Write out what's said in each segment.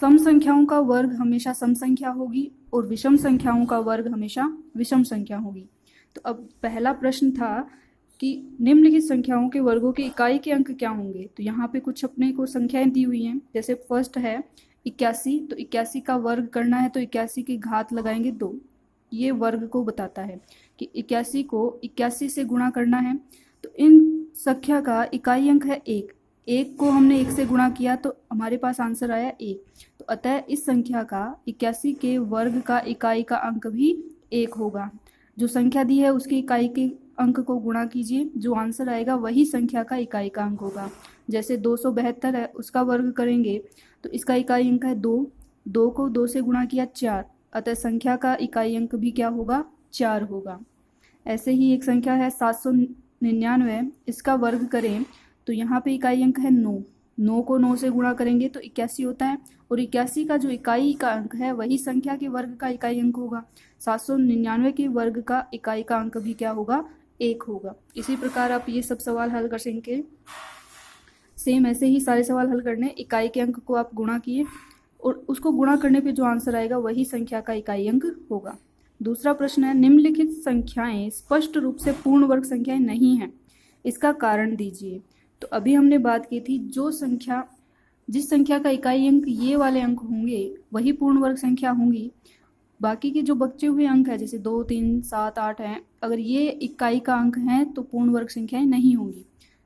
सम संख्याओं का वर्ग हमेशा सम संख्या होगी और विषम संख्याओं का वर्ग हमेशा विषम संख्या होगी। तो अब पहला प्रश्न था कि निम्नलिखित संख्याओं के वर्गों की इकाई के अंक क्या होंगे। तो यहाँ पे कुछ अपने को संख्याएं दी हुई हैं। जैसे फर्स्ट है 81, तो 81 का वर्ग करना है तो 81 की घात लगाएंगे 2। ये वर्ग को बताता है कि 81 को 81 से गुणा करना है। तो इन संख्या का इकाई अंक है 1। 1 को हमने 1 से गुणा किया तो हमारे पास आंसर आया 1। तो अतः इस संख्या का 81 के वर्ग का इकाई का अंक भी 1 होगा। जो संख्या दी है उसकी इकाई के अंक को गुणा कीजिए, जो आंसर आएगा वही संख्या का इकाई का अंक होगा। जैसे 272 है, उसका वर्ग करेंगे तो इसका इकाई अंक है 2। 2 को 2 से गुणा किया 4, अतः संख्या का इकाई अंक भी क्या होगा, 4 होगा। ऐसे ही एक संख्या है 799, इसका वर्ग करें तो यहाँ पे इकाई अंक है 9। 9 को 9 से गुणा करेंगे तो 81 होता है, और 81 का जो इकाई का अंक है वही संख्या के वर्ग का इकाई अंक होगा। 799 के वर्ग का इकाई का अंक भी क्या होगा, 1 होगा। इसी प्रकार आप ये सब सवाल हल कर सकेंगे। सेम ऐसे ही सारे सवाल हल करने, इकाई के अंक को आप गुणा किए और उसको गुणा करने पे जो आंसर आएगा वही संख्या का इकाई अंक होगा। दूसरा प्रश्न है, निम्नलिखित संख्याएं स्पष्ट रूप से पूर्ण वर्ग संख्याएं नहीं हैं, इसका कारण दीजिए। तो अभी हमने बात की थी जिस संख्या का इकाई अंक ये वाले अंक होंगे वही पूर्ण वर्ग संख्या होंगी। बाकी के जो बचे हुए अंक है जैसे 2, 3, 7, 8 हैं, अगर ये इकाई का अंक हैं तो पूर्ण वर्ग संख्याएं नहीं होंगी।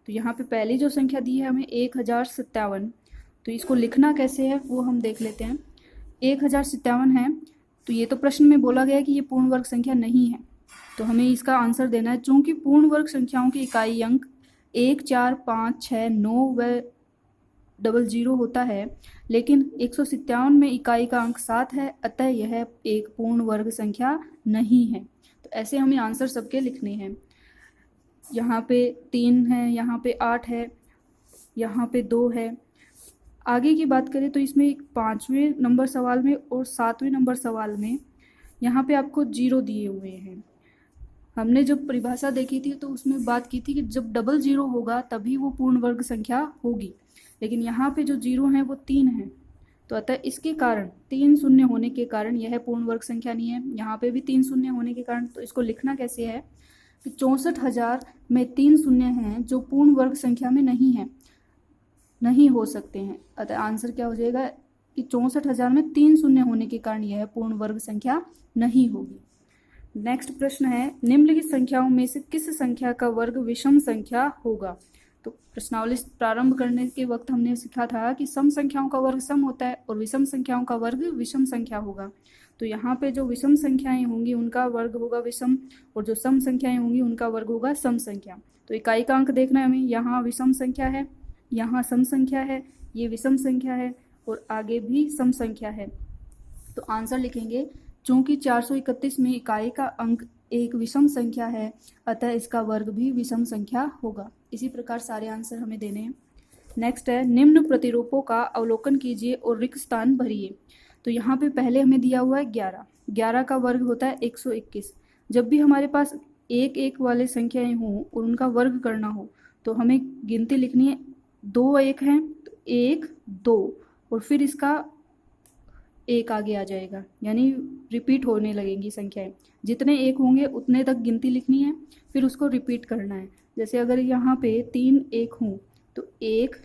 तो यहाँ पे पहली जो संख्या दी है हमें 1057, तो इसको लिखना कैसे है वो हम देख लेते हैं। 1057 है तो ये तो प्रश्न में बोला गया कि ये पूर्ण वर्ग संख्या नहीं है, तो हमें इसका आंसर देना है। चूंकि पूर्ण वर्ग संख्याओं के इकाई अंक 1, 4, 5, 6, 9 व 00 होता है, लेकिन 157 में इकाई का अंक 7 है, अतः यह एक पूर्ण वर्ग संख्या नहीं है। तो ऐसे हमें आंसर सबके लिखने हैं। यहाँ पे 3 है, यहाँ पे 8 है, यहाँ पे 2 है। आगे की बात करें तो इसमें 5वें नंबर सवाल में और 7वें नंबर सवाल में यहाँ पे आपको 0 दिए हुए हैं। हमने जब परिभाषा देखी थी तो उसमें बात की थी कि जब 00 होगा तभी वो पूर्ण वर्ग संख्या होगी, लेकिन यहाँ पे जो 0 है वो 3 है, तो अतः इसके कारण 3 शून्य होने के कारण यह पूर्ण वर्ग संख्या नहीं है। यहाँ पे भी 3 शून्य होने के कारण, तो इसको लिखना कैसे है कि 64,000 में 3 शून्य हैं जो पूर्ण वर्ग संख्या में नहीं हो सकते हैं। अतः आंसर क्या हो जाएगा कि 64,000 में 3 शून्य होने के कारण यह पूर्ण वर्ग संख्या नहीं होगी। नेक्स्ट प्रश्न है, निम्नलिखित संख्याओं में से किस संख्या का वर्ग विषम संख्या होगा। तो प्रश्नावली प्रारंभ करने के वक्त हमने सीखा था कि सम संख्याओं का वर्ग सम होता है और विषम संख्याओं का वर्ग विषम संख्या होगा। तो यहाँ पे जो विषम संख्याएं होंगी उनका वर्ग होगा विषम, और जो सम संख्याएं होंगी उनका वर्ग होगा सम संख्या। तो इकाई का अंक देखना है हमें, यहाँ विषम संख्या है, यहाँ सम संख्या है, ये विषम संख्या है और आगे भी सम संख्या है। तो आंसर लिखेंगे, चूंकि 431 में इकाई का अंक एक विषम संख्या है, अतः इसका वर्ग भी विषम संख्या होगा। इसी प्रकार सारे आंसर हमें देने हैं। नेक्स्ट है, निम्न प्रतिरूपों का अवलोकन कीजिए और रिक्त स्थान भरिए। तो यहाँ पे पहले हमें दिया हुआ है 11। 11 का वर्ग होता है 121। जब भी हमारे पास 1 1 वाले संख्याएं हों और उनका वर्ग करना हो तो हमें गिनती लिखनी है। 2 1 हैं तो 1 2 और फिर इसका 1 आगे आ जाएगा, यानी रिपीट होने लगेंगी संख्याएं। जितने 1 होंगे उतने तक गिनती लिखनी है, फिर उसको रिपीट करना है। जैसे अगर यहाँ पे 3 1 हों तो 1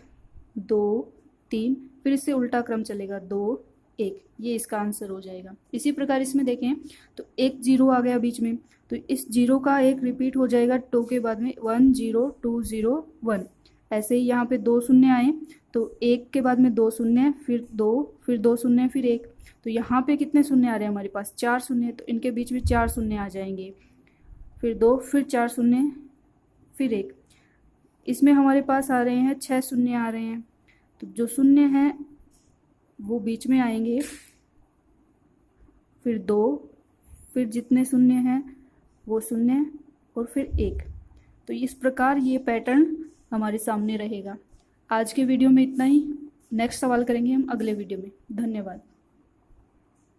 2 3, फिर इससे उल्टा क्रम चलेगा 2 1, ये इसका आंसर हो जाएगा। इसी प्रकार इसमें देखें तो 1 0 आ गया बीच में, तो इस 0 का 1 रिपीट हो जाएगा 2 के बाद में 1 0 2 0 1। ऐसे ही यहाँ पे 2 शून्य आए तो 1 के बाद में 2 शून्य, फिर 2, फिर 2 शून्य, फिर 1। तो यहाँ पे कितने शून्य आ रहे हैं हमारे पास, 4 शून्य, तो इनके बीच में 4 शून्य आ जाएंगे, फिर 2, फिर 4 शून्य, फिर 1। इसमें हमारे पास आ रहे हैं 6 शून्य आ रहे हैं, तो जो शून्य हैं वो बीच में आएंगे, फिर 2, फिर जितने शून्य हैं वो शून्य और फिर 1। तो इस प्रकार ये पैटर्न हमारे सामने रहेगा। आज के वीडियो में इतना ही। नेक्स्ट सवाल करेंगे हम अगले वीडियो में। धन्यवाद।